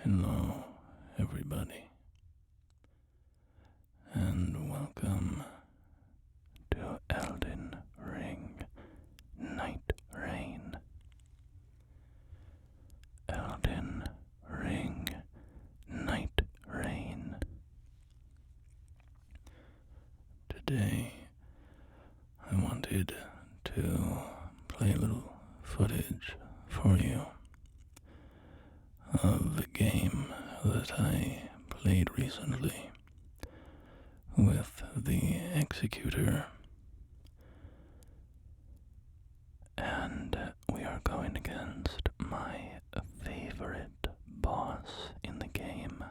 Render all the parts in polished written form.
Hello, everybody, and welcome to Elden Ring Nightreign. Elden Ring Nightreign. Today, I wanted to play a little footage for you of a game that I played recently with the Executor, and we are going against my favorite boss in the game,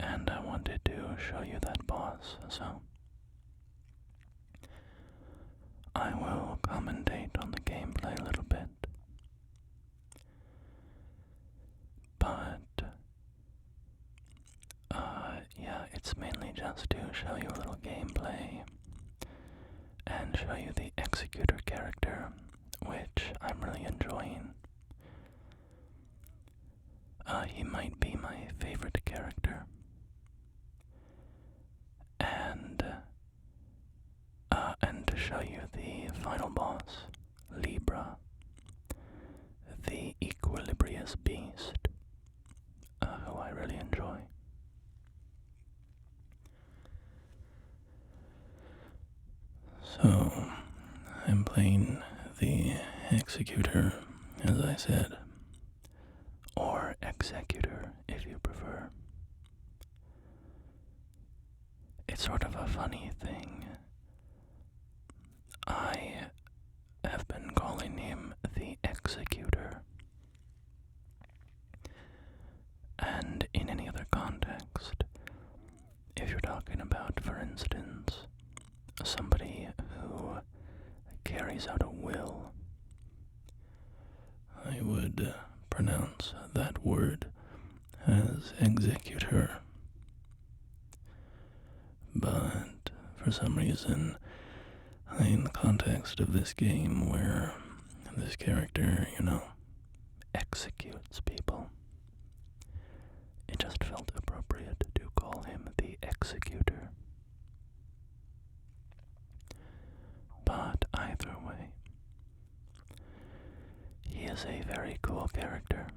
and I wanted to show you that boss, so I will commentate on the gameplay a little bit. But, yeah, it's mainly just to show you a little gameplay and show you the Executor character, which I'm really enjoying. He might be my favorite character. And to show you the final boss, Libra, the Equilibrious Beast, who I really enjoy. So, I'm playing the Executor, as I said, or Executor if you prefer. It's sort of a funny thing. I have been calling him the Executor, and in any other context, if you're talking about, for instance, somebody who carries out a will, I would pronounce that word as Executor. But for some reason, in the context of this game where this character, executes people, it just felt appropriate to call him the Executor. But either way, he is a very cool character,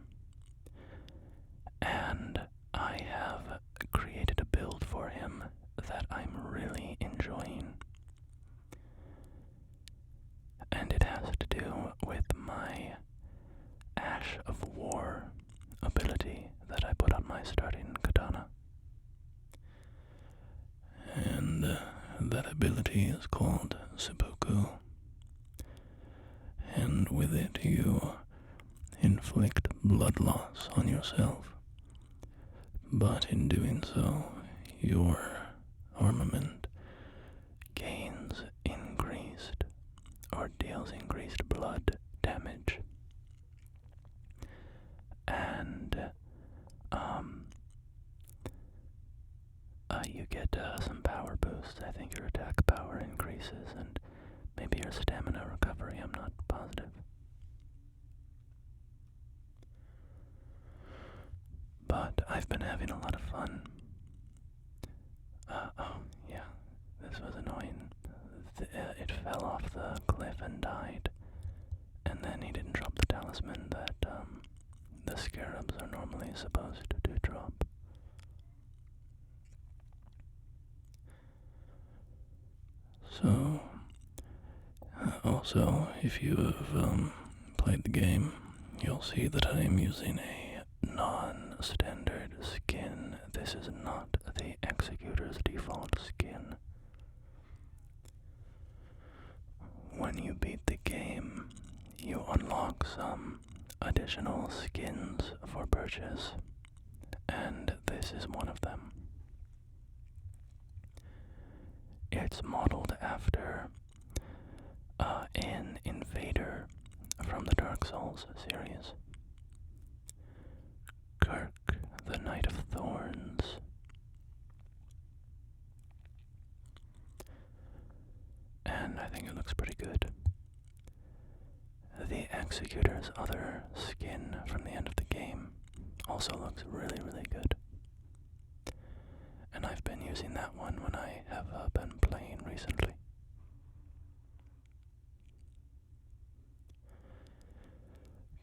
and I have created a build for him that I'm really enjoying. And it has to do with my Ash of War ability that I put on my starting katana. And that ability is called Seppuku. And with it you inflict blood loss on yourself. But in doing so, your armament gains increased or deals increased blood damage. And you get some power boosts. I think your attack power increases and maybe your stamina recovery, I'm not positive. But I've been having a lot of fun. Oh, yeah, this was annoying. It fell off the cliff and died. And then he didn't drop the talisman that the scarabs are normally supposed to drop. So, also, if you have played the game, you'll see that I am using a non-standard skin. This is not the Executor's default skin. When you beat the game, you unlock some additional skins for purchase, and this is one of them. It's modeled after an invader from the Dark Souls series. Kirk, the Knight of Thorns. And I think it looks pretty good. The Executor's other skin from the end of the game also looks really, really good. And I've been using that one when I have been playing recently.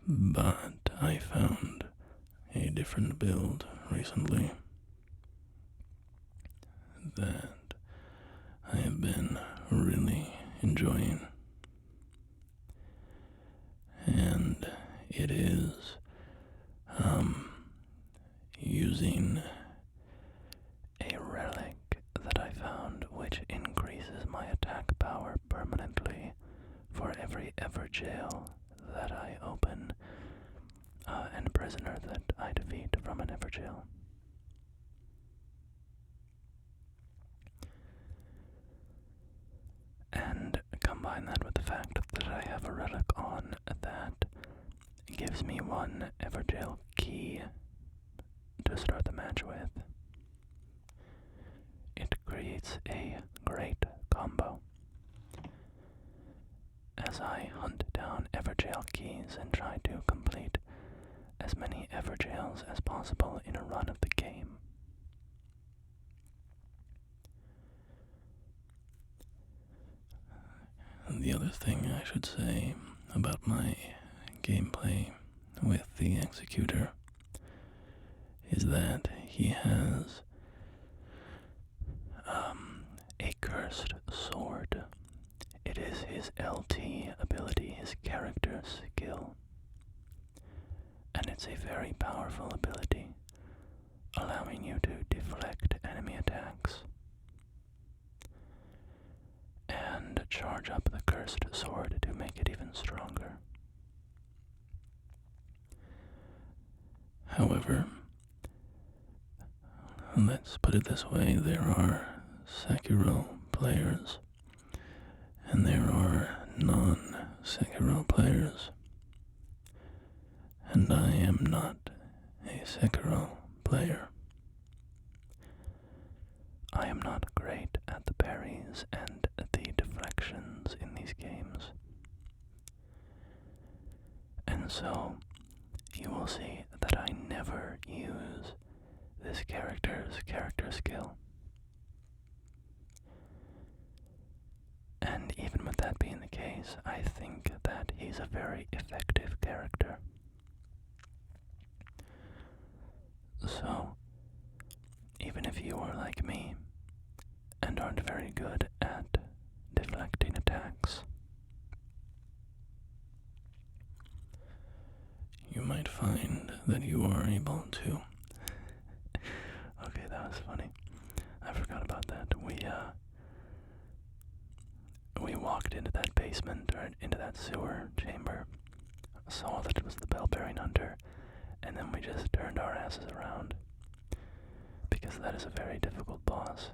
But I found a different build recently that I have been really enjoying. And it is using a relic that I found which increases my attack power permanently for every Everjail that I open and prisoner that I defeat from an Everjail. And combine that with the fact that I have a relic on that gives me one Everjail key to start the match with. It creates a great combo as I hunt down Everjail keys and try to complete as many Everjails as possible in a run of the game. The other thing I should say about my gameplay with the Executor is that he has a cursed sword. It is his LT ability, his character skill, and it's a very powerful ability, allowing you to deflect enemy attacks and charge up the cursed sword to make it even stronger. However, let's put it this way, there are Sekiro players and there are non-Sekiro players, and I am not a Sekiro player. I am not great at the parries and the deflections in these games, and so you will see that I never use this character's character skill. And even with that being the case, I think that he's a very effective character. So, even if you are like me and aren't very good at deflecting attacks, you might find that you are able to. Okay, that was funny. I forgot about that. We walked into that basement, or into that sewer chamber, saw that it was the bell-bearing hunter, and then we just turned our asses around, because that is a very difficult boss.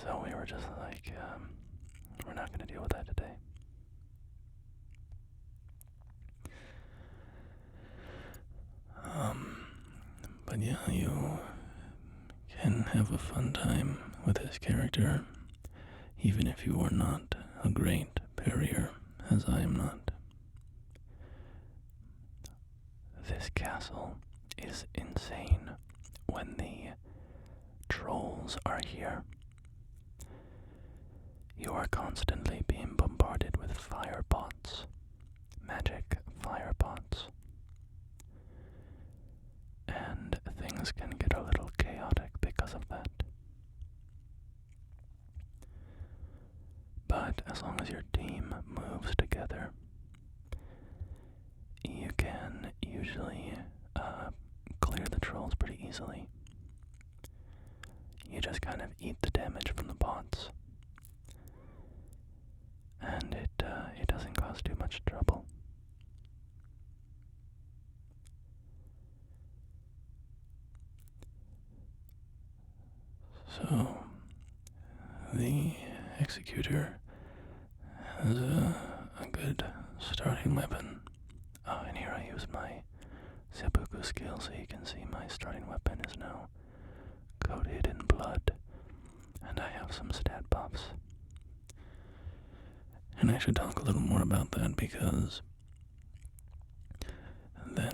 So we were just like, we're not going to deal with that today. But yeah, you can have a fun time with this character, even if you are not a great parrier, as I am not. This castle is insane when the trolls are here. You are constantly being bombarded with fire bots, magic fire bots. And things can get a little chaotic because of that. But as long as your team moves together, you can usually clear the trolls pretty easily. You just kind of eat the damage from the bots, and it doesn't cause too much trouble. So, the Executor has a good starting weapon. Oh, and here I use my seppuku skill so you can see my starting weapon is now coated in blood, and I have some stat buffs. And I should talk a little more about that because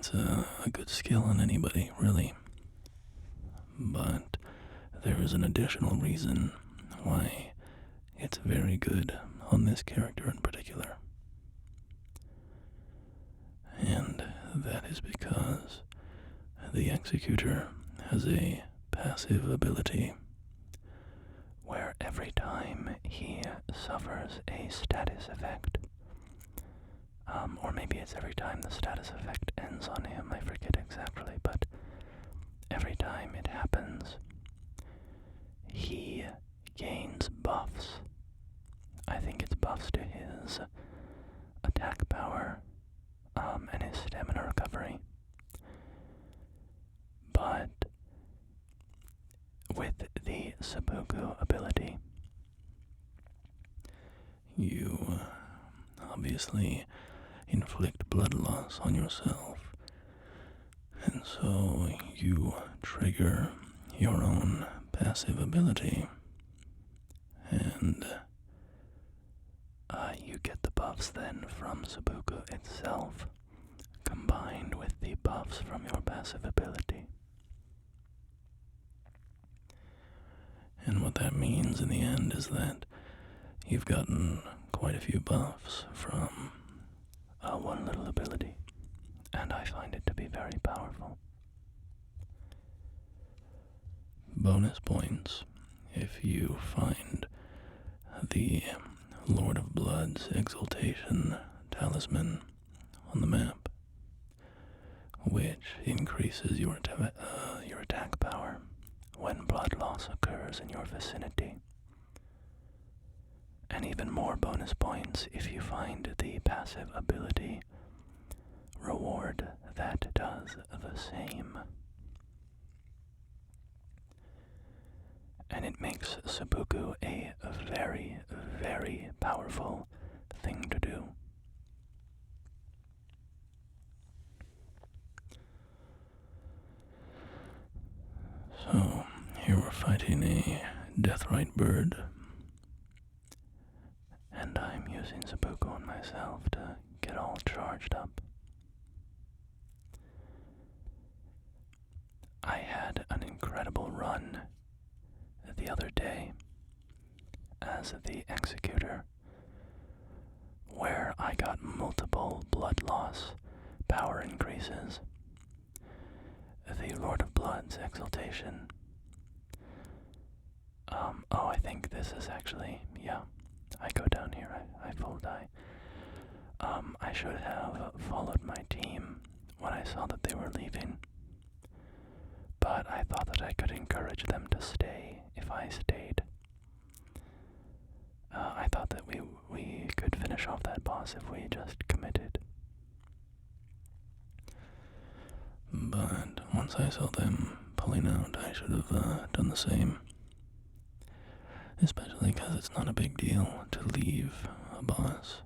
That's a good skill on anybody, really. But there is an additional reason why it's very good on this character in particular. And that is because the Executor has a passive ability where every time he suffers a status effect, or maybe it's every time the status effect ends on him, I forget exactly, but every time it happens, he gains buffs. I think it's buffs to his attack power, and his stamina recovery. But with the Seppuku ability, you obviously inflict blood loss on yourself, and so you trigger your own passive ability, and you get the buffs then from Seppuku itself, combined with the buffs from your passive ability. And what that means in the end is that you've gotten quite a few buffs from one little ability, and I find it to be very powerful. Bonus points if you find the Lord of Blood's Exaltation talisman on the map, which increases your attack power when blood loss occurs in your vicinity. And even more bonus points if you find the passive ability reward that does the same. And it makes Seppuku a very, very powerful thing to do. So, here we're fighting a Deathrite bird, and I'm using Seppuku on myself to get all charged up. I had an incredible run the other day as the Executor, where I got multiple blood loss power increases. The Lord of Blood's Exaltation. I think this is actually, yeah, I go down here, I full die. I should have followed my team when I saw that they were leaving, but I thought that I could encourage them to stay if I stayed. I thought that we could finish off that boss if we just committed. But once I saw them pulling out, I should have done the same. Especially because it's not a big deal to leave a boss.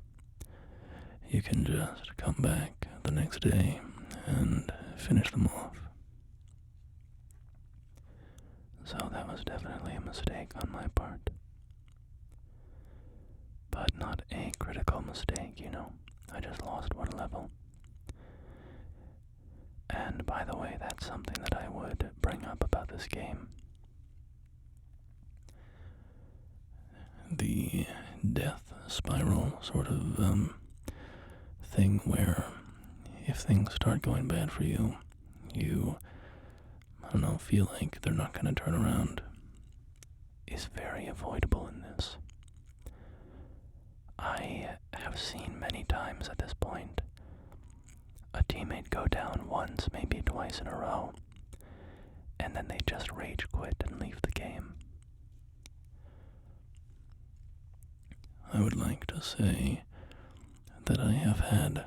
You can just come back the next day and finish them off. So that was definitely a mistake on my part. But not a critical mistake, you know. I just lost one level. And by the way, that's something that I would bring up about this game. The death spiral sort of thing where if things start going bad for you, you, I don't know, feel like they're not going to turn around, is very avoidable in this. I have seen many times at this point a teammate go down once, maybe twice in a row, and then they just rage quit and leave the game. I would like to say that I have had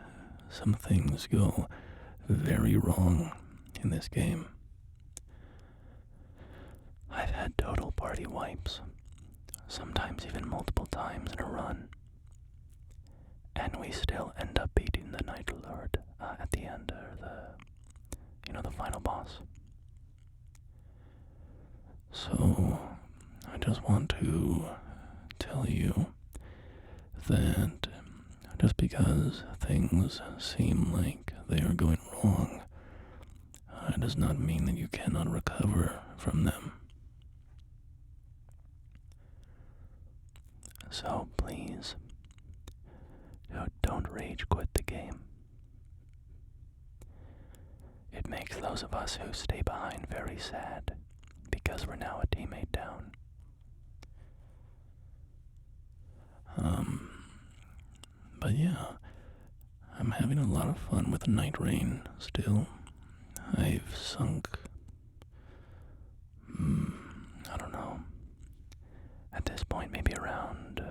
some things go very wrong in this game. I've had total party wipes, sometimes even multiple times in a run, and we still end up beating the Night Lord at the end, or the final boss. So, I just want to tell you that just because things seem like they are going wrong, it does not mean that you cannot recover from them. So please, don't rage quit the game. It makes those of us who stay behind very sad, because we're now a teammate down. But yeah, I'm having a lot of fun with Nightreign still. I've sunk, I don't know, at this point maybe around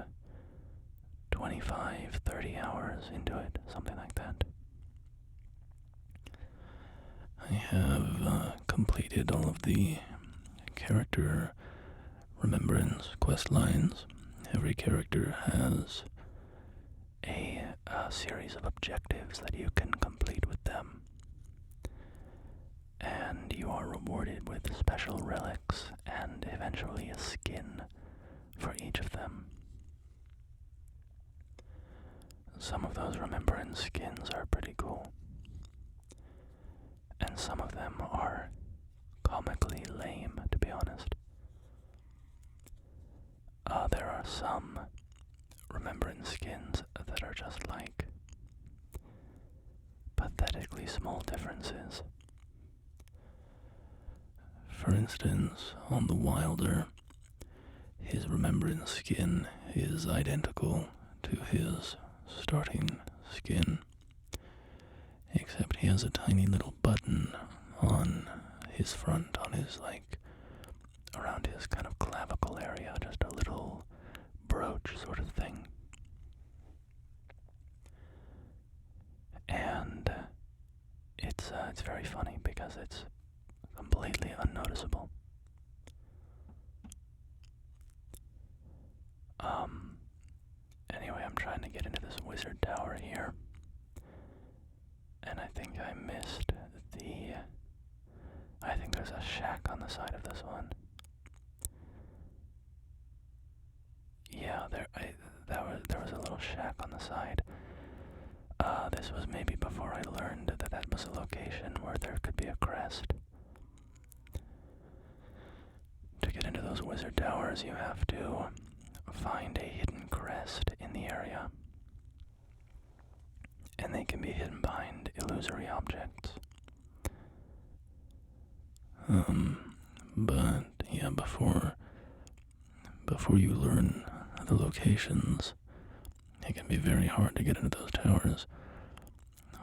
25, 30 hours into it, something like that. I have completed all of the character remembrance quest lines. Every character has a series of objectives that you can complete with them, and you are rewarded with special relics and eventually a skin for each of them. Some of those remembrance skins are pretty cool, and some of them are comically lame, to be honest. There are some remembrance skins that are just like pathetically small differences. For instance, on the Wilder, his remembrance skin is identical to his starting skin, except he has a tiny little button on his front, on his, around his kind of clavicle area, just a little brooch sort of thing. And it's very funny because it's completely unnoticeable. Anyway, I'm trying to get into this wizard tower here, and I think I missed I think there's a shack on the side of this one. Yeah, there was a little shack on the side. This was maybe before I learned that was a location where there could be a crest. To get into those wizard towers, you have to find a hidden crest in the area, and they can be hidden behind illusory objects. But yeah, before you learn the locations, it can be very hard to get into those towers.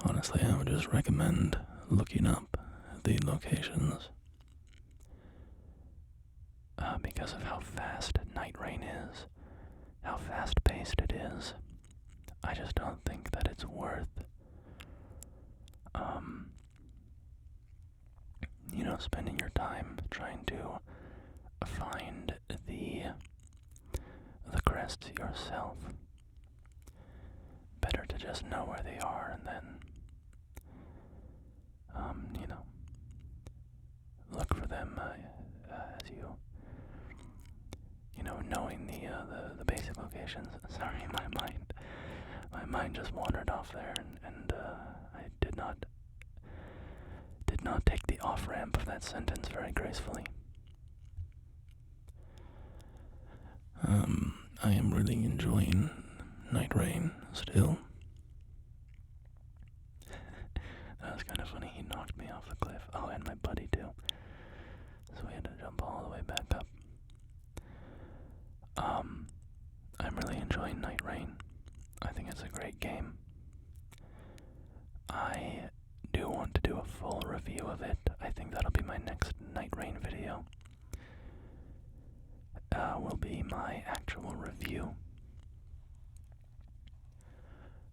Honestly, I would just recommend looking up the locations. Because of how fast Nightreign is, how fast-paced it is, I just don't think that it's worth, spending your time trying to find the crests yourself. Better to just know where they are and then, look for them as knowing the basic locations. Sorry, my mind just wandered off there, and I did not take the off-ramp of that sentence very gracefully. I am really enjoying Nightreign still. That was kind of funny, he knocked me off the cliff. Oh, and my buddy too. So we had to jump all the way back up. I'm really enjoying Nightreign. I think it's a great game. I do want to do a full review of it. I think that'll be my next Nightreign video. Will be my actual review.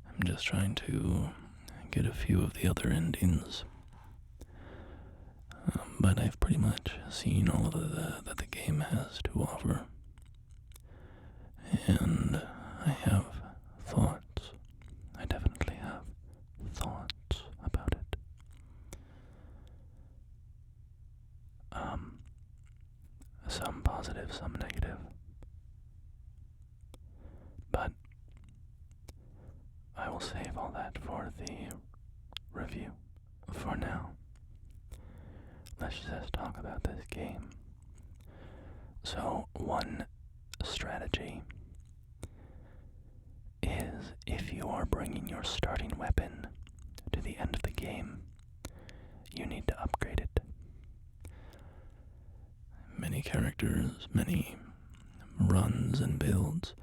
I'm just trying to get a few of the other endings. But I've pretty much seen all of that the game has to offer. And I have thoughts. I definitely have thoughts about it. Some positive, some negative. But I will save all that for the review. for now, let's just talk about this game. So, one strategy is if you are bringing your starting weapon to the end of the game, you need to upgrade it. Many characters, many runs and builds,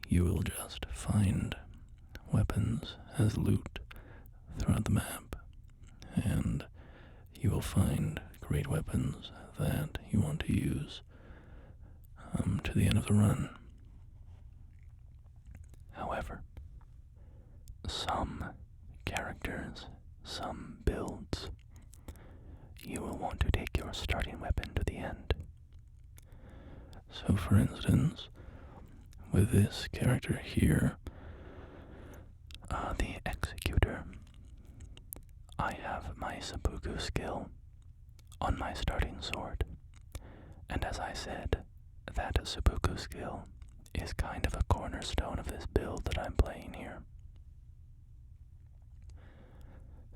you will just find weapons as loot throughout the map, and you will find great weapons that you want to use to the end of the run. However, some characters, some builds, you will want to take your starting weapon to the end. So for instance, with this character here, the Executor, I have my seppuku skill on my starting sword. And as I said, that seppuku skill is kind of a cornerstone of this build that I'm playing here.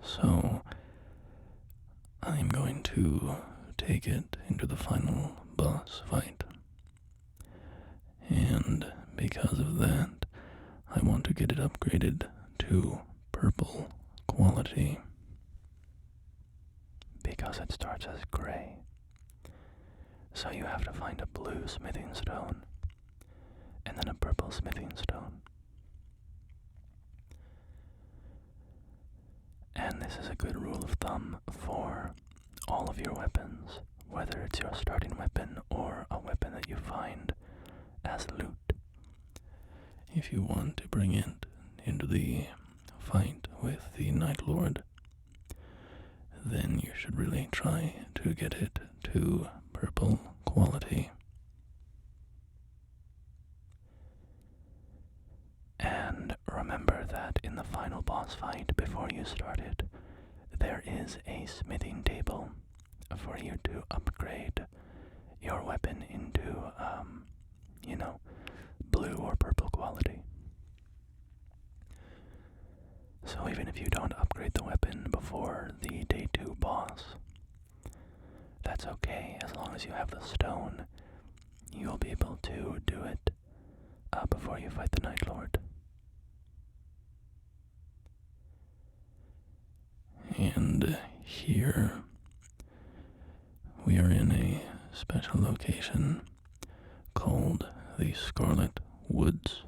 So, I'm going to take it into the final boss fight. And because of that, I want to get it upgraded to purple quality. Because it starts as gray. So you have to find a blue smithing stone, and then a purple smithing stone. And this is a good rule of thumb for all of your weapons, whether it's your starting weapon or a weapon that you find as loot. If you want to bring it into the fight with the Night Lord, then you should really try to get it to purple quality. And remember that in the final boss fight, before you start it, there is a smithing table for you to upgrade your weapon into, blue or purple quality. So even if you don't upgrade the weapon before the day 2 boss, that's okay. As long as you have the stone, you'll be able to do it before you fight the Night Lord. And here we are in a special location called the Scarlet Woods.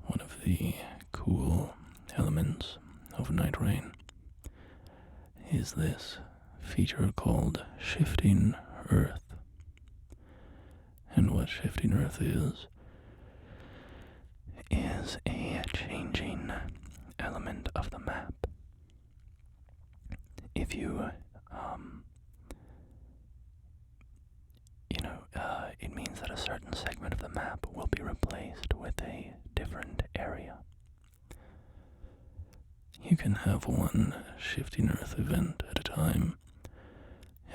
One of the cool elements of Nightreign is this feature called Shifting Earth. And what Shifting Earth is a changing element of the map. If you, it means that a certain segment of the map will be replaced with a different area. You can have one Shifting Earth event at a time.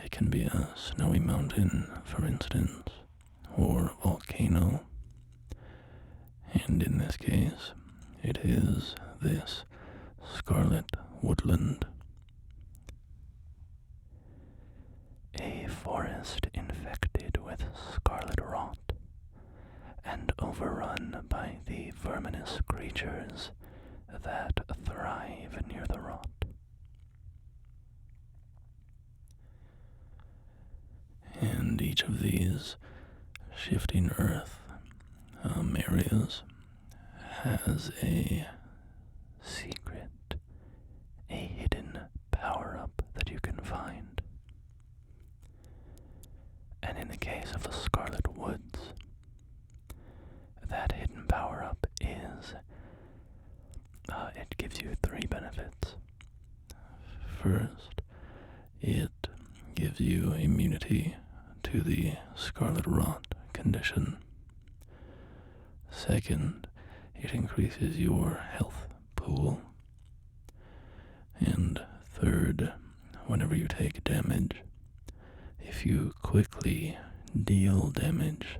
It can be a snowy mountain, for instance, or volcano. And in this case, it is this scarlet woodland. A forest infected with scarlet rot and overrun by the verminous creatures that thrive near the rot. And each of these Shifting Earth areas has a secret, a hidden power-up that you can find. And in the case of the Scarlet Woods, that hidden power-up is, it gives you 3 benefits. First, it gives you immunity to the scarlet rot condition. Second, it increases your health pool. And third, whenever you take damage, if you quickly deal damage,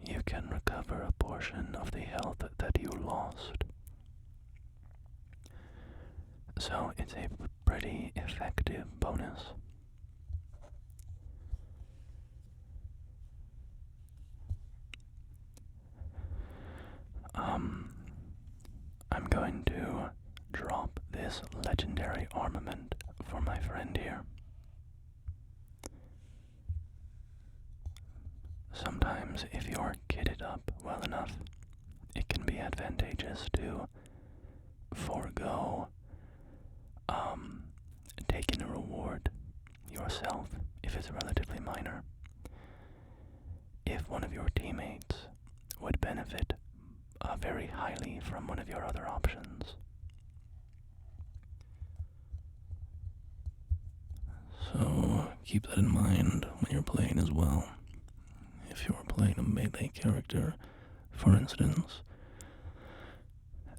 you can recover a portion of the health that you lost. So it's a pretty effective bonus. I'm going to drop this legendary armament for my friend here. Sometimes if you're kitted up well enough, it can be advantageous to forego taking a reward yourself if it's relatively minor. If one of your teammates would benefit very highly from one of your other options. So keep that in mind when you're playing as well. If you're playing a melee character, for instance,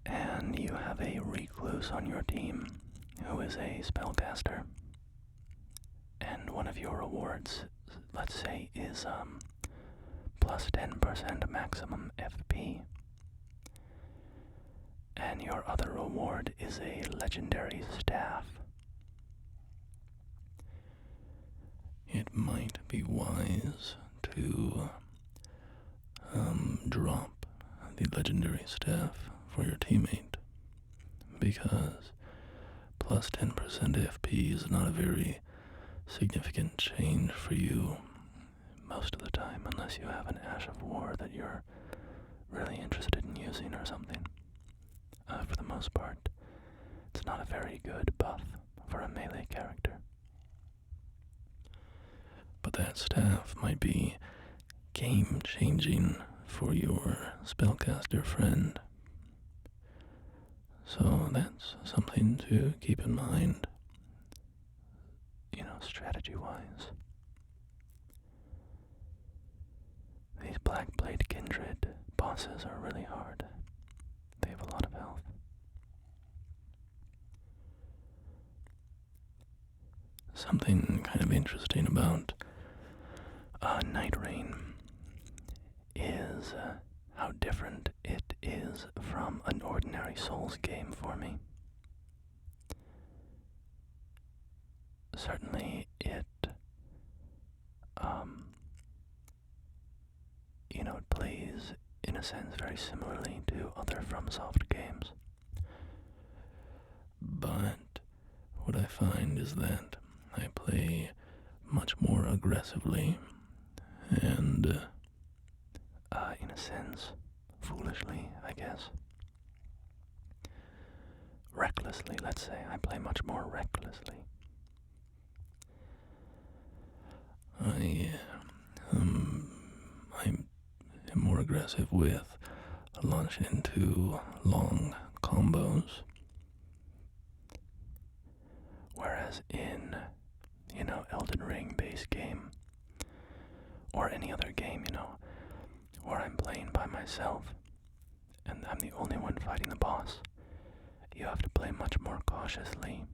and you have a recluse on your team who is a spellcaster, and one of your rewards, let's say, is plus 10% maximum FP, and your other reward is a legendary staff, it might be wise to drop the legendary staff for your teammate, because plus 10% FP is not a very significant change for you most of the time, unless you have an Ash of War that you're really interested in using or something. For the most part, it's not a very good buff for a melee character. But that staff might be game-changing for your spellcaster friend. So that's something to keep in mind. You know, strategy-wise. These Blackblade Kindred bosses are really hard. They have a lot of health. Something kind of interesting about Nightreign is how different it is from an ordinary Souls game for me. Certainly it, it plays, in a sense, very similarly to other FromSoft games. But what I find is that I play much more aggressively and, in a sense, foolishly, I guess. Recklessly, let's say. I play much more recklessly. I'm more aggressive with launching into long combos. Whereas in, Elden Ring base game, or any other game, where I'm playing by myself, and I'm the only one fighting the boss, you have to play much more cautiously,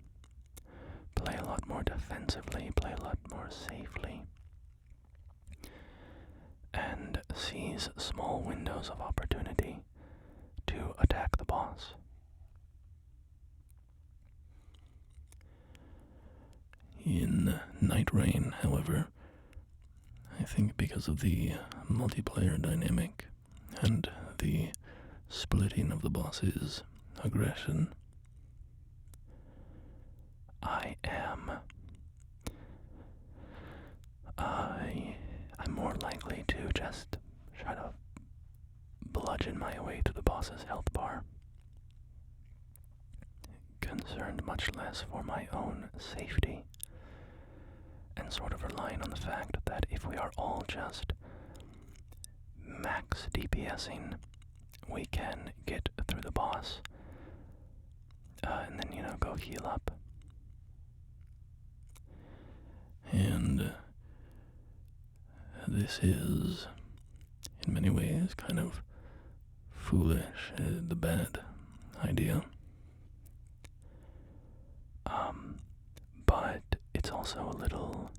play a lot more defensively, play a lot more safely, and seize small windows of opportunity to attack the boss. In Nightreign, however, I think because of the multiplayer dynamic and the splitting of the boss's aggression, I'm more likely to just try to bludgeon my way to the boss's health bar, concerned much less for my own safety, and sort of relying on the fact that if we are all just max DPSing, we can get through the boss, and then, go heal up. And this is, in many ways, kind of foolish, the bad idea. But it's also a little,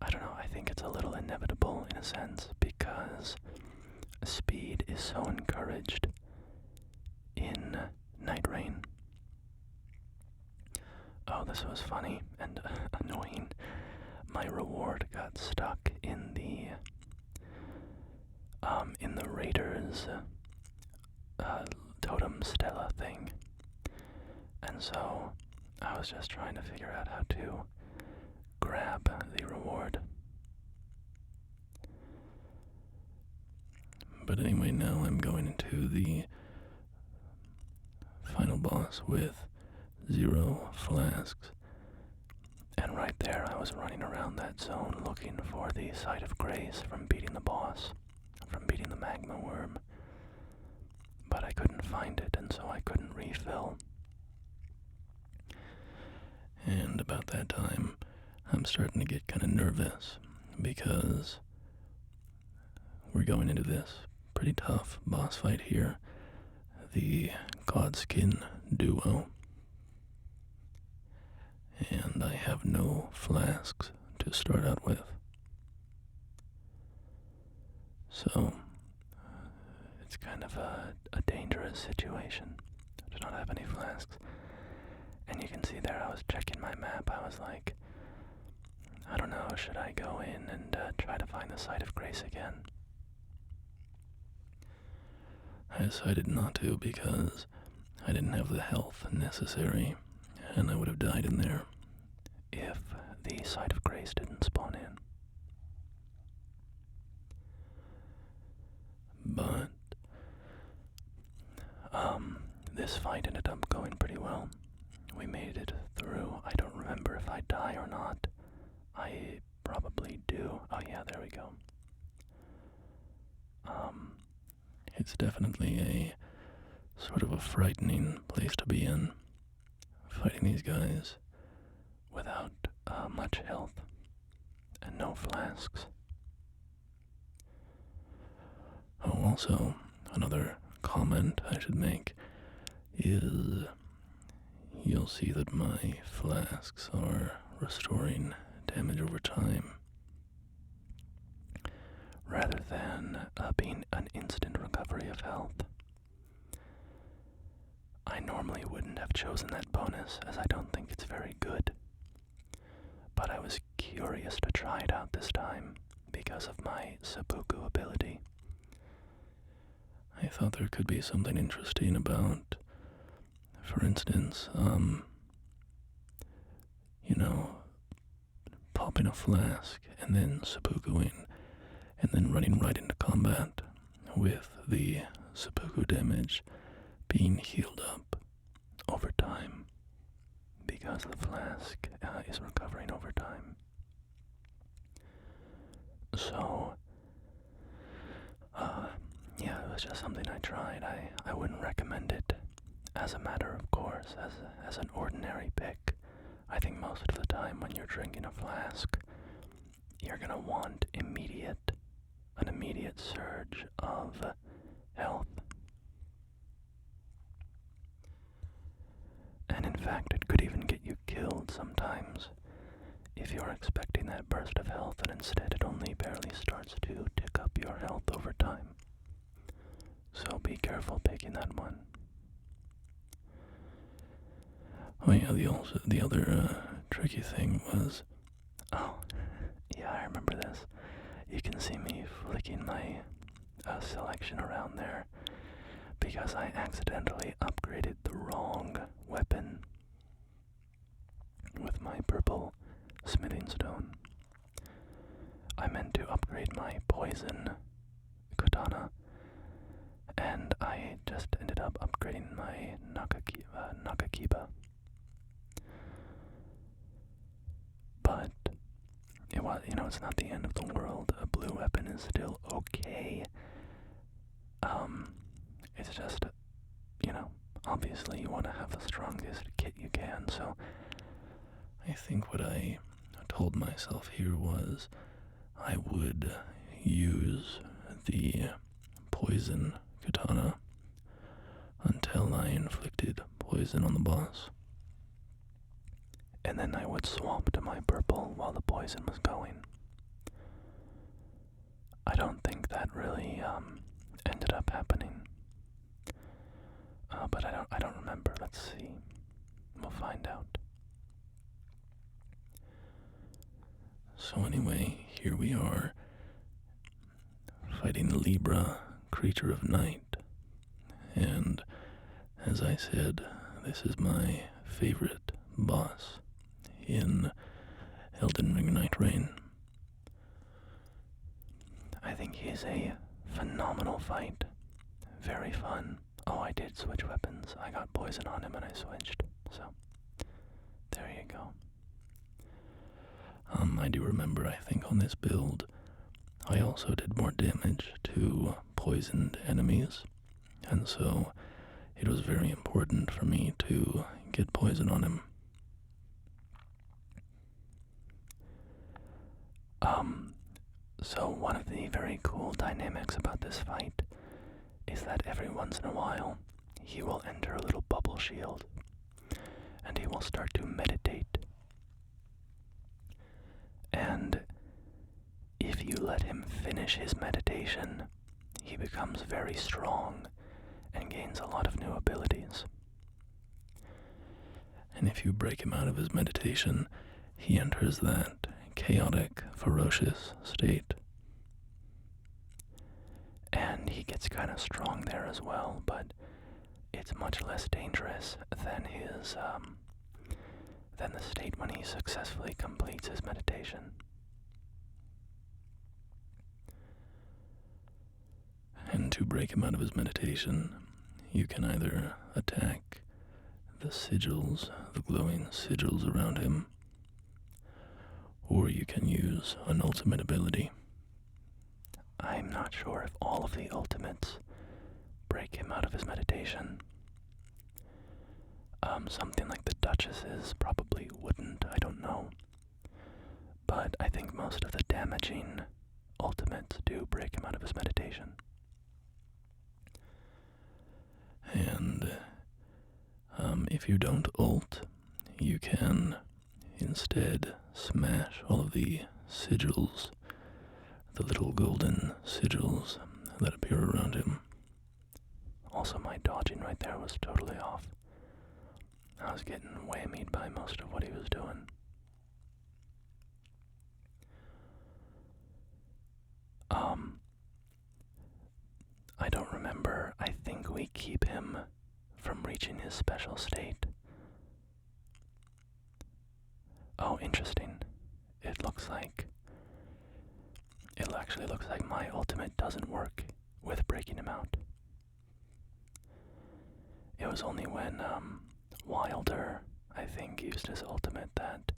I don't know, I think it's a little inevitable in a sense, because speed is so encouraged in Nightreign. Oh, this was funny and annoying. My reward got stuck in the Raiders totem stella thing. And so I was just trying to figure out how to grab the reward. But anyway, now I'm going into the final boss with 0 flasks. And right there, I was running around that zone looking for the Site of Grace from beating the boss, from beating the magma worm. But I couldn't find it, and so I couldn't refill. And about that time, I'm starting to get kind of nervous because we're going into this pretty tough boss fight here. The Godskin duo. And I have no flasks to start out with. So, it's kind of a dangerous situation to not have any flasks. And you can see there, I was checking my map. I was like, I don't know, should I go in and try to find the Site of Grace again? I decided not to because I didn't have the health necessary, and I would have died in there if the Site of Grace didn't spawn in. But this fight ended up going pretty well. We made it through. I don't remember if I die or not. I probably do. Oh yeah, there we go. It's definitely a sort of a frightening place to be in, fighting these guys without much health and no flasks. Oh, also, another comment I should make is you'll see that my flasks are restoring damage over time, rather than being an instant recovery of health. I normally wouldn't have chosen that bonus, as I don't think it's very good. But I was curious to try it out this time, because of my seppuku ability. I thought there could be something interesting about, for instance, popping a flask and then seppukuing, and then running right into combat with the seppuku damage being healed up over time, because the flask is recovering over time. So, yeah, it was just something I tried. I wouldn't recommend it as a matter of course, as an ordinary pick. I think most of the time when you're drinking a flask, you're gonna want an immediate surge of health. And in fact, it could even get you killed sometimes if you're expecting that burst of health, and instead it only barely starts to tick up your health over time. So be careful picking that one. Oh yeah, the other tricky thing was... Oh, yeah, I remember this. You can see me flicking my selection around there because I accidentally upgraded the wrong weapon with my purple smithing stone. I meant to upgrade my poison katana, and I just ended up upgrading my Nakakiba. But it was, it's not the end of the world. A blue weapon is still okay. It's just, obviously you want to have the strongest kit you can, so I think what I told myself here was I would use the poison katana until I inflicted poison on the boss. And then I would swap to my purple while the poison was going. I don't think that really ended up happening. But I don't remember. Let's see. We'll find out. So anyway, here we are, fighting Libra, creature of night. And as I said, this is my favorite boss in Elden Ring Nightreign. I think he's a phenomenal fight. Very fun. Oh, I did switch weapons. I got poison on him and I switched. So, there you go. I do remember, I think on this build, I also did more damage to poisoned enemies. And so, it was very important for me to get poison on him. So one of the very cool dynamics about this fight is that every once in a while, he will enter a little bubble shield, and he will start to meditate. And if you let him finish his meditation, he becomes very strong and gains a lot of new abilities. And if you break him out of his meditation, he enters that chaotic, ferocious state. And he gets kind of strong there as well, but it's much less dangerous than than the state when he successfully completes his meditation. And to break him out of his meditation, you can either attack the sigils, the glowing sigils around him, or you can use an ultimate ability. I'm not sure if all of the ultimates break him out of his meditation. Something like the Duchess's probably wouldn't, I don't know. But I think most of the damaging ultimates do break him out of his meditation. And if you don't ult, you can instead smash all of the sigils, the little golden sigils that appear around him. Also, my dodging right there was totally off. I was getting whammied by most of what he was doing. I don't remember. I think we keep him from reaching his special state. Oh, interesting. It actually looks like my ultimate doesn't work with breaking him out. It was only when Wilder, I think, used his ultimate that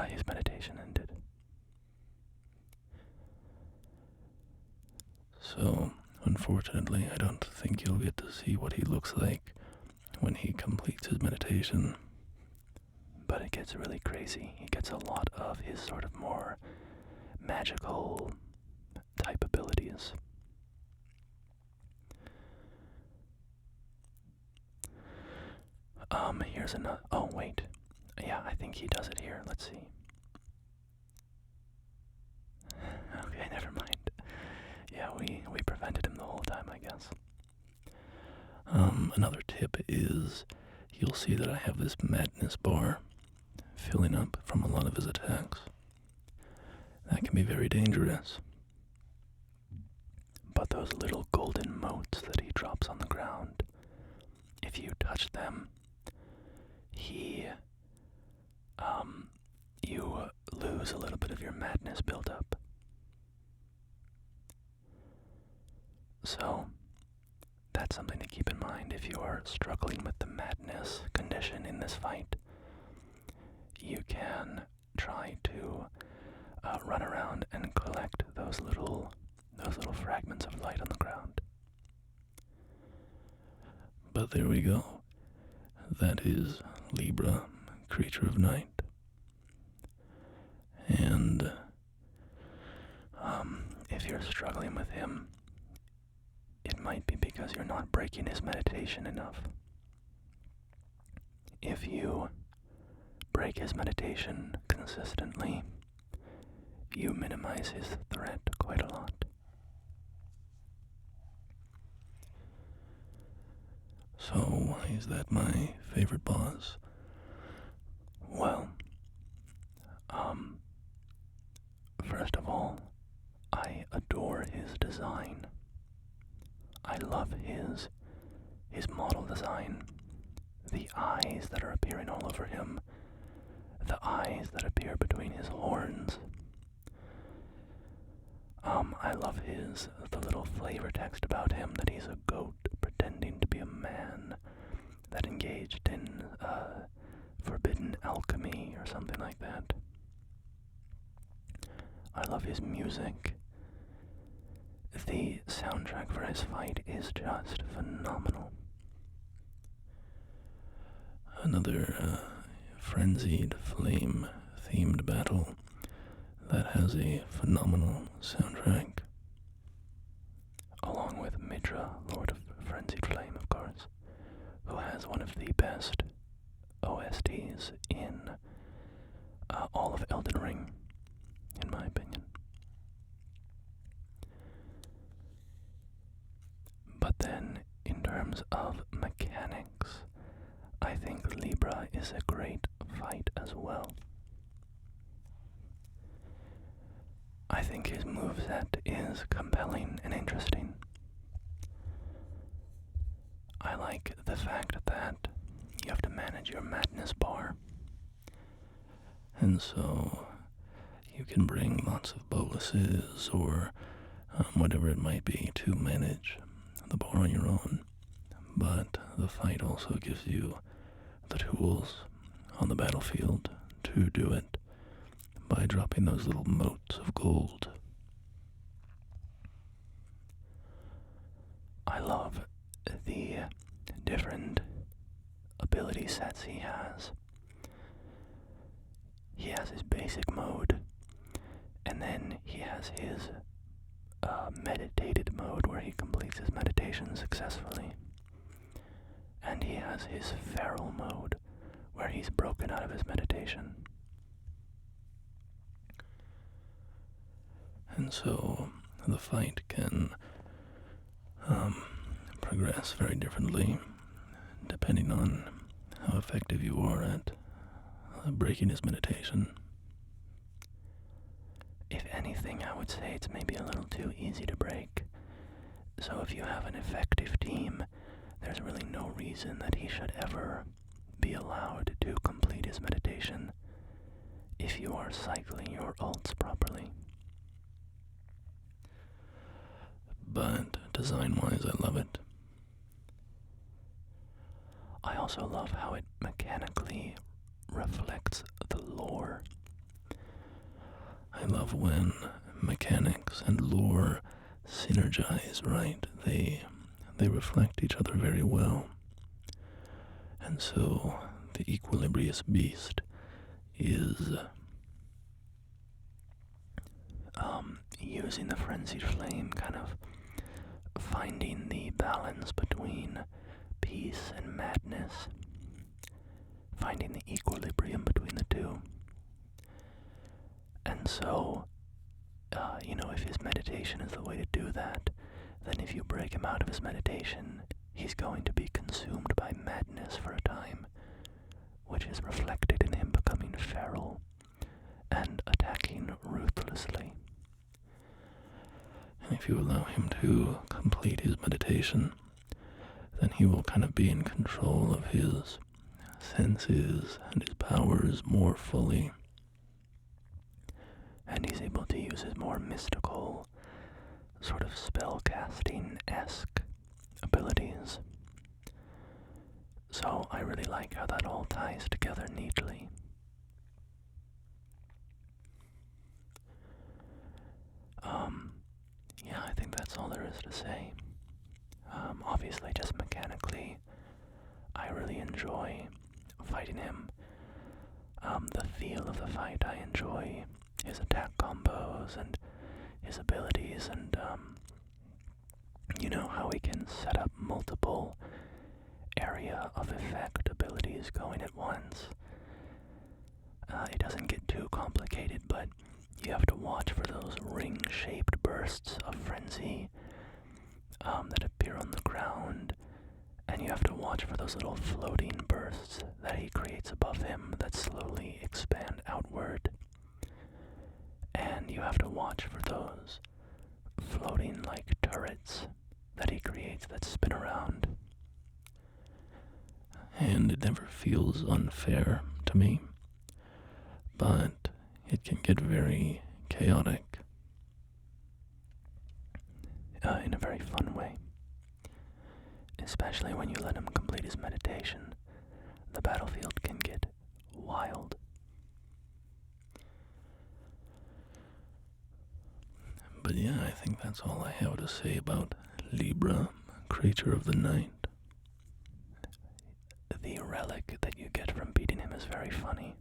his meditation ended. So, unfortunately, I don't think you'll get to see what he looks like when he completes his meditation. But it gets really crazy. He gets a lot of his sort of more magical type abilities. Here's another. Oh, wait. Yeah, I think he does it here. Let's see. Okay, never mind. Yeah, we prevented him the whole time, I guess. Another tip is you'll see that I have this madness bar filling up from a lot of his attacks. That can be very dangerous. But those little golden motes that he drops on the ground, if you touch them, you lose a little bit of your madness buildup. So, that's something to keep in mind if you are struggling with the madness condition in this fight. You can try to run around and collect those little fragments of light on the ground. But there we go. That is Libra, creature of night. And if you're struggling with him, it might be because you're not breaking his meditation enough. If you break his meditation consistently, you minimize his threat quite a lot. so why is that my favorite boss? Well, first of all, I adore his design. I love his model design. The eyes that are appearing all over him. The eyes that appear between his horns. I love the little flavor text about him that he's a goat pretending to be a man that engaged in forbidden alchemy or something like that. I love his music. The soundtrack for his fight is just phenomenal. Another frenzied flame themed battle that has a phenomenal soundtrack. Along with Mitra, Lord of Frenzied Flame, of course, who has one of the best OSTs in all of Elden Ring, in my opinion. But then, in terms of mechanics, I think Libra is a great fight as well. I think his moveset is compelling and interesting. I like the fact that you have to manage your madness bar. And so you can bring lots of boluses or whatever it might be to manage the bar on your own. But the fight also gives you the tools on the battlefield to do it by dropping those little motes of gold. I love the different ability sets he has. He has his basic mode, and then he has his meditated mode where he completes his meditation successfully. And he has his feral mode where he's broken out of his meditation. And so the fight can progress very differently depending on how effective you are at breaking his meditation. If anything, I would say it's maybe a little too easy to break. So if you have an effective team, there's really no reason that he should ever be allowed to complete his meditation if you are cycling your ults properly. But design-wise, I love it. I also love how it mechanically reflects the lore. I love when mechanics and lore synergize, right? They reflect each other very well. And so the Equilibrious Beast is using the Frenzied Flame, kind of finding the balance between peace and madness, finding the equilibrium between the two. And so, if his meditation is the way to do that, then if you break him out of his meditation, he's going to be consumed by madness for a time, which is reflected in him becoming feral and attacking ruthlessly. And if you allow him to complete his meditation, then he will kind of be in control of his senses and his powers more fully. And he's able to use his more mystical, sort of spellcasting-esque abilities. So I really like how that all ties together neatly. Yeah, I think that's all there is to say. Obviously, just mechanically, I really enjoy fighting him. The feel of the fight, I enjoy his attack combos and his abilities, and how he can set up multiple area of effect abilities going at once. It doesn't get too complicated, but you have to watch for those ring-shaped bursts of frenzy that appear on the ground, and you have to watch for those little floating bursts that he creates above him that slowly expand outward. And you have to watch for those floating like turrets that he creates that spin around. And it never feels unfair to me, but it can get very chaotic. In a very fun way. Especially when you let him complete his meditation, the battlefield can get wild. But yeah, I think that's all I have to say about Libra, Creature of the Night. The relic that you get from beating him is very funny.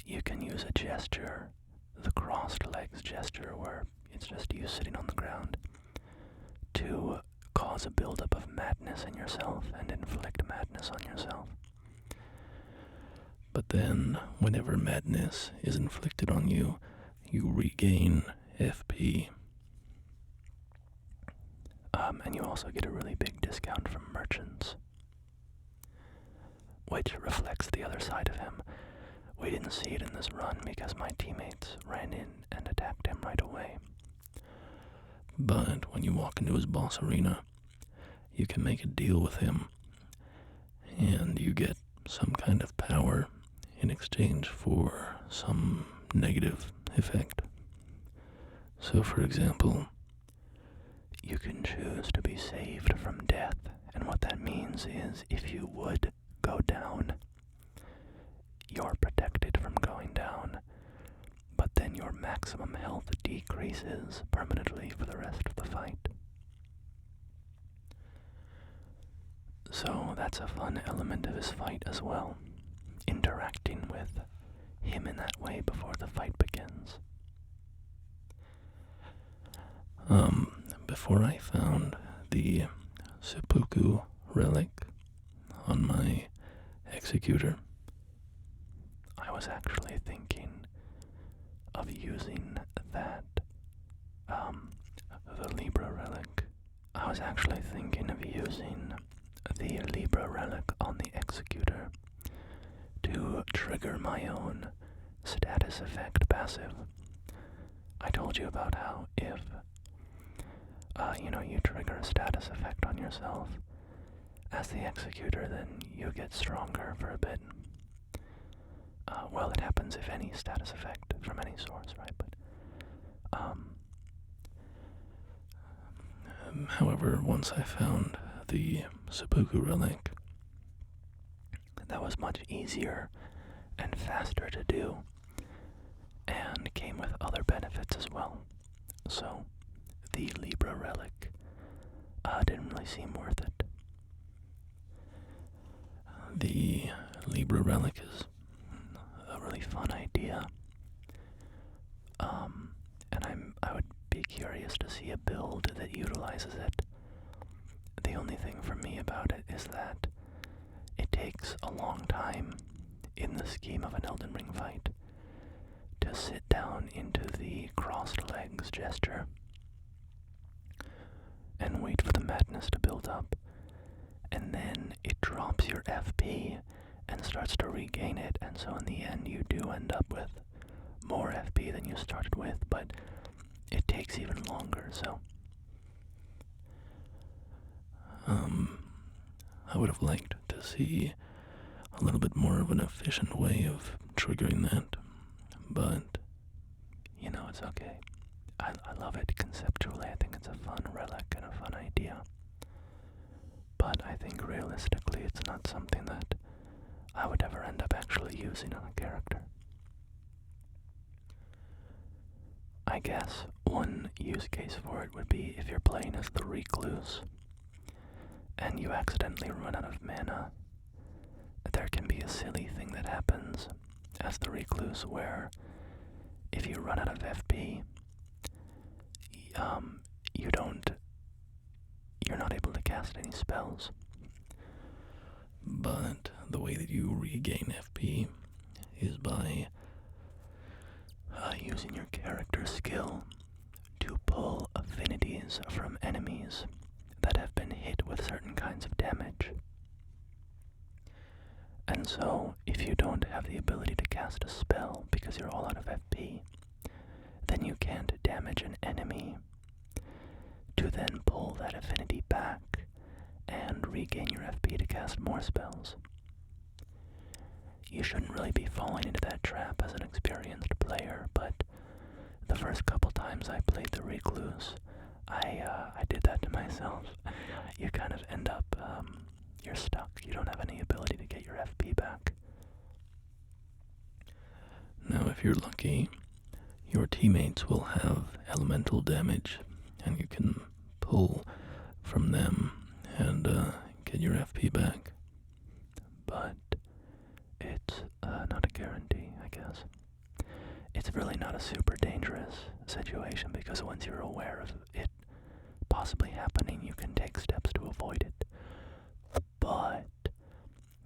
You can use a gesture, the crossed legs gesture, where it's just you sitting on the ground, to cause a buildup of madness in yourself and inflict madness on yourself. But then, whenever madness is inflicted on you, you regain FP. And you also get a really big discount from merchants, which reflects the other side of him. We didn't see it in this run because my teammates ran in and attacked him right away. But when you walk into his boss arena, you can make a deal with him, and you get some kind of power in exchange for some negative effect. So, for example, you can choose to be saved from death, and what that means is if you would go down, you're protected from going down, but then your maximum health decreases permanently for the rest of the fight. So that's a fun element of his fight as well, interacting with him in that way before the fight begins. Before I found the seppuku relic on my Executor, I was actually thinking of using that, the Libra relic. I was actually thinking of using the Libra relic on the Executor to trigger my own status effect passive. I told you about how if, you trigger a status effect on yourself as the Executor, then you get stronger for a bit. Well, it happens if any status effect from any source, right? But, however, once I found the seppuku relic, that was much easier and faster to do, and came with other benefits as well. So, the Libra relic didn't really seem worth it. The Libra relic is a really fun idea. And I would be curious to see a build that utilizes it. The only thing for me about it is that it takes a long time in the scheme of an Elden Ring fight to sit down into the crossed legs gesture and wait for the madness to build up, and then it drops your FP and starts to regain it, and so in the end you do end up with more FP than you started with, but it takes even longer, so. I would have liked to see a little bit more of an efficient way of triggering that, but it's okay. I love it conceptually. I think it's a fun relic and a fun idea. But I think realistically it's not something that I would ever end up actually using on a character. I guess one use case for it would be if you're playing as the Recluse and you accidentally run out of mana. There can be a silly thing that happens as the Recluse where if you run out of FP, you're not able to cast any spells. But the way that you regain FP is by using your character skill to pull affinities from enemies that have been hit with certain kinds of damage. And so, if you don't have the ability to cast a spell because you're all out of FP, then you can't damage an enemy, to then pull that affinity back and regain your FP to cast more spells. You shouldn't really be falling into that trap as an experienced player, but the first couple times I played the Recluse, I did that to myself. You kind of end up, you're stuck. You don't have any ability to get your FP back. Now, if you're lucky, your teammates will have elemental damage, and you can pull from them and get your FP back. But it's not a guarantee, I guess. It's really not a super dangerous situation, because once you're aware of it possibly happening, you can take steps to avoid it. But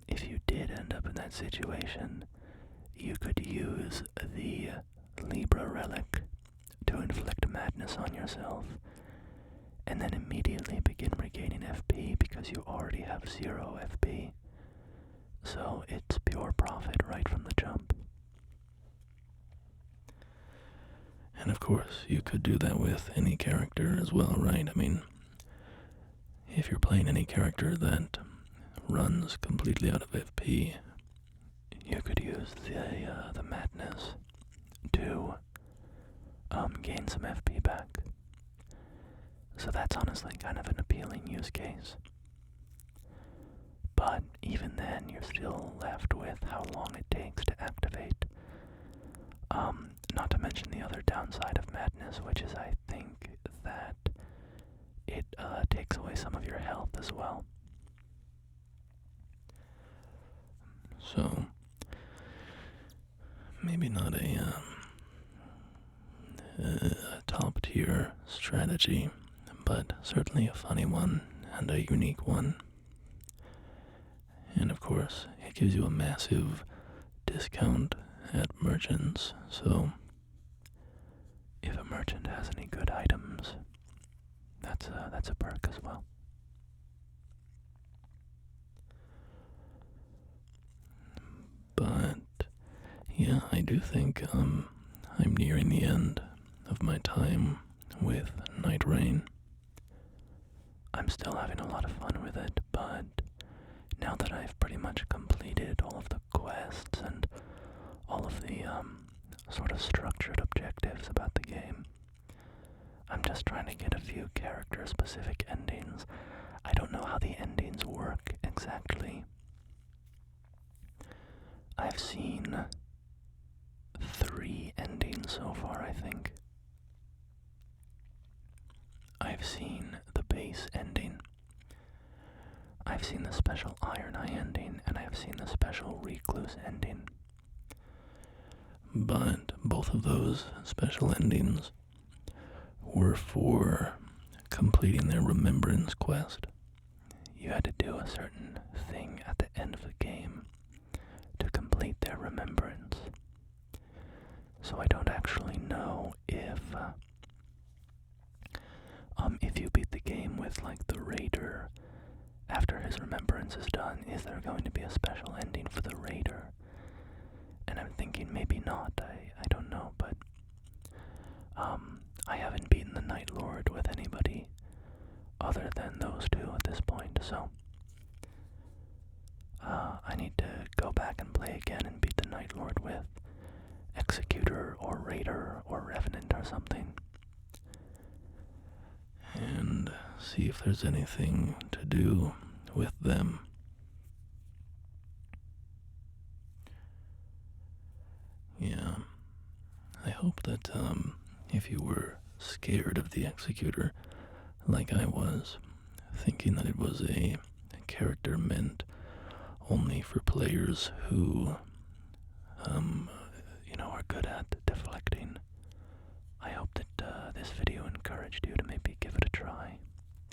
if you did end up in that situation, you could use the Libra relic to inflict madness on yourself, and then immediately begin regaining FP because you already have 0 FP. So it's pure profit right from the jump. And of course, you could do that with any character as well, right? I mean, if you're playing any character that runs completely out of FP, you could use the madness to gain some FP back. So that's honestly kind of an appealing use case. But even then, you're still left with how long it takes to activate. Not to mention the other downside of madness, which is I think that it takes away some of your health as well. So maybe not a top tier strategy, but certainly a funny one and a unique one. And of course, it gives you a massive discount at merchants, so if a merchant has any good items, that's a perk as well. But yeah, I do think I'm nearing the end of my time with Nightreign. I'm still having a lot of fun with it, but now that I've pretty much completed all of the quests and all of the sort of structured objectives about the game, I'm just trying to get a few character-specific endings. I don't know how the endings work exactly. I've seen 3 endings so far, I think. I've seen the base ending, I've seen the special Iron Eye ending, and I've seen the special Recluse ending. But both of those special endings were for completing their remembrance quest. You had to do a certain thing at the end of the game to complete their remembrance. So I don't actually know if you beat the game with like the Raider after his remembrance is done, is there going to be a special ending for the Raider? And I'm thinking maybe not, I don't know, but I haven't beaten the Night Lord with anybody other than those 2 at this point, so I need to go back and play again and beat the Night Lord with Executor or Raider or Revenant or something. And see if there's anything to do with them. Yeah, I hope that if you were scared of the Executor, like I was, thinking that it was a character meant only for players who, are good at deflecting, I hope that this video encouraged you to maybe give it a try,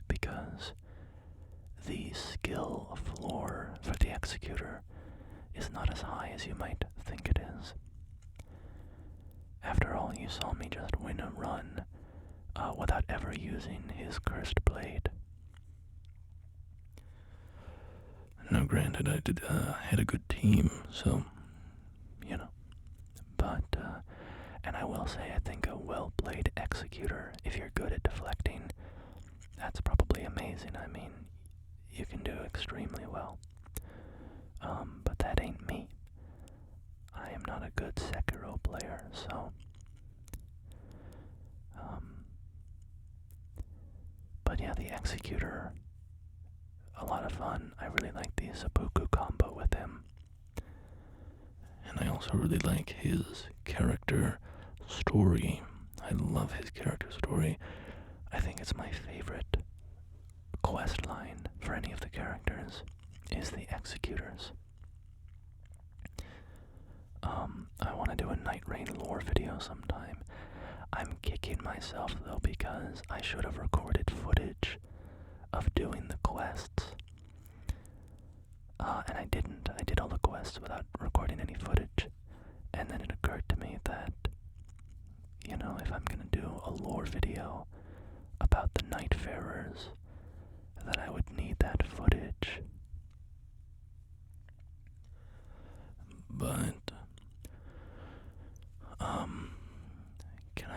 because the skill floor for the Executor is not as high as you might think it is. After all, you saw me just win a run without ever using his cursed blade. Now granted, I had a good team, so, But, and I will say, I think a well played Executor, if you're good at deflecting, that's probably amazing. I mean, you can do extremely well. But that ain't me. I am not a good Sekiro player, so... but yeah, the Executor, a lot of fun. I really like the seppuku combo with him. And I also really like his character story. I love his character story. I think it's my favorite quest line for any of the characters is the Executors. I want to do a Nightreign lore video sometime. I'm kicking myself though because I should have recorded footage of doing the quests. And I didn't. I did all the quests without recording any footage. And then it occurred to me that, you know, if I'm gonna do a lore video about the Nightfarers, that I would need that footage. But can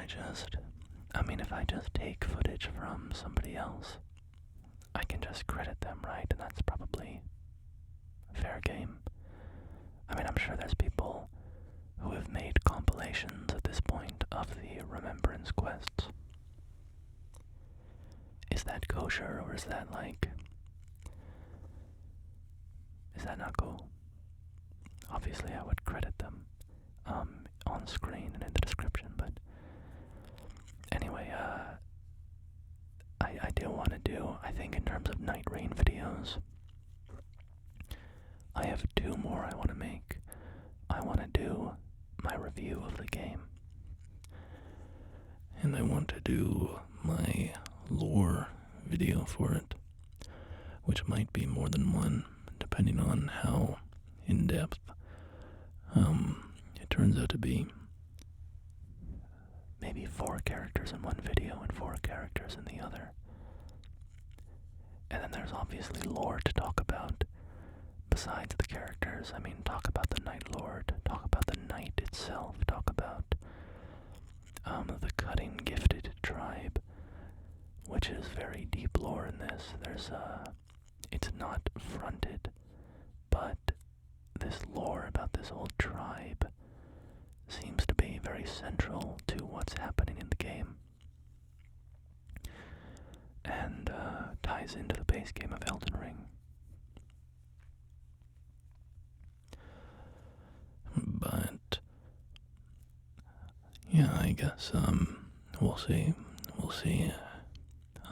I mean, if I just take footage from somebody else, I can just credit them, right? And that's probably fair game. I mean, I'm sure there's people who have made compilations at this point of the Remembrance quests. Is that kosher, or is that like... is that not cool? Obviously I would credit them on screen and in the description, but anyway, I do want to do, I think in terms of Nightreign videos, I have 2 more I want to make. I want to do my review of the game. And I want to do my lore video for it, which might be more than one, depending on how in-depth it turns out to be. Maybe 4 characters in one video and 4 characters in the other. And then there's obviously lore to talk about besides the characters. I mean, talk about the Night Lord, talk about the Night itself, talk about the Cutting Gifted tribe, which is very deep lore in this. There's it's not fronted, but this lore about this old tribe seems to be very central to what's happening in the game, and ties into the base game of Elden Ring. But yeah, I guess we'll see. We'll see.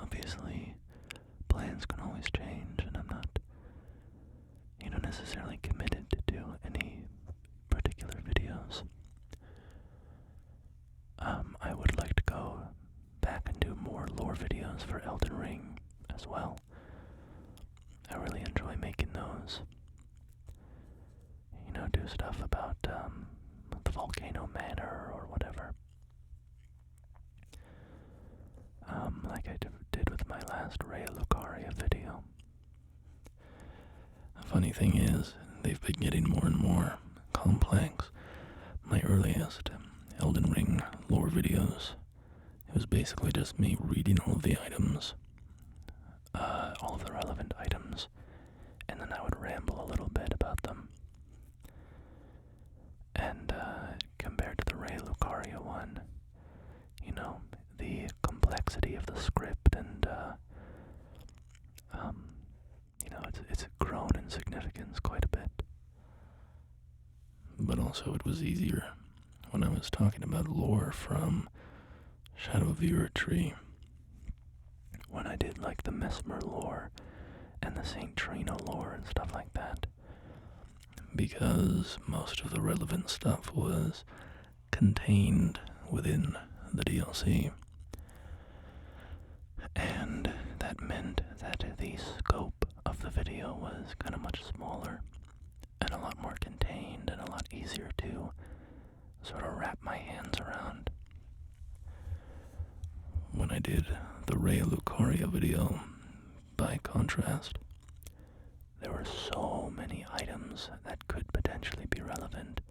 Obviously, plans can always change, and I'm not, necessarily committed to any particular videos. I would like to go back and do more lore videos for Elden Ring as well. I really enjoy making those. Do stuff about the Volcano Manor or whatever. Like I did with my last Raya Lucaria video. The funny thing is, they've been getting more and more complex. My earliest Elden Ring lore videos, it was basically just me reading all of the items. All of the relevant items, and then I would ramble a little bit about them. And compared to the Raya Lucaria one, the complexity of the script and it's grown in significance quite a bit. But also it was easier when I was talking about lore from Shadow of the Erdtree. When I did like the Mesmer lore and the St. Trino lore and stuff like that. Because most of the relevant stuff was contained within the DLC. And that meant that the scope of the video was kind of much smaller and a lot more contained and a lot easier to sort of wrap my hands around. When I did the Raya Lucaria video, by contrast, there were so many items that could potentially be relevant.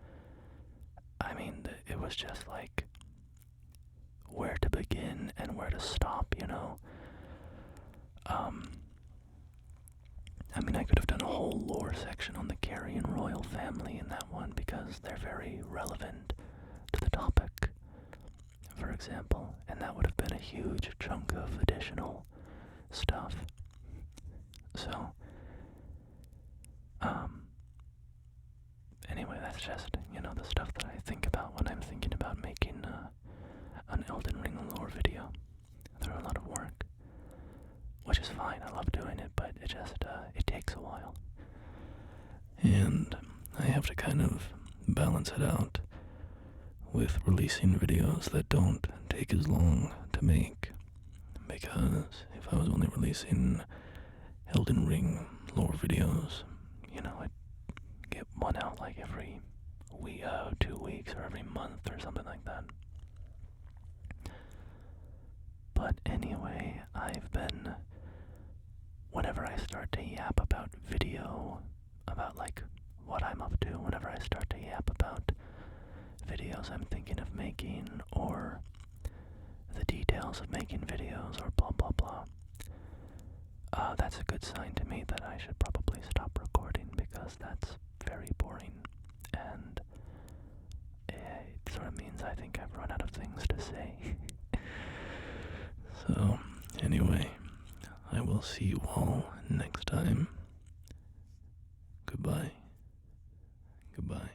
I mean, it was just like, where begin and where to stop, you know? I mean, I could have done a whole lore section on the Carrion royal family in that one because they're very relevant to the topic, for example, and that would have been a huge chunk of additional stuff. So, anyway, that's just, you know, the stuff that I think about when I'm thinking about making an Elden Ring lore video. They're a lot of work, which is fine. I love doing it, but it just, it takes a while. And I have to kind of balance it out with releasing videos that don't take as long to make, because if I was only releasing Elden Ring lore videos, You know, I'd get one out like every 2 weeks or every month or something like that. But anyway, whenever I start to yap about video, about like what I'm up to, whenever I start to yap about videos I'm thinking of making, or the details of making videos, or blah blah blah, that's a good sign to me that I should probably stop recording, because that's very boring, and it sort of means I think I've run out of things to say. so anyway, I will see you all next time. Goodbye. Goodbye.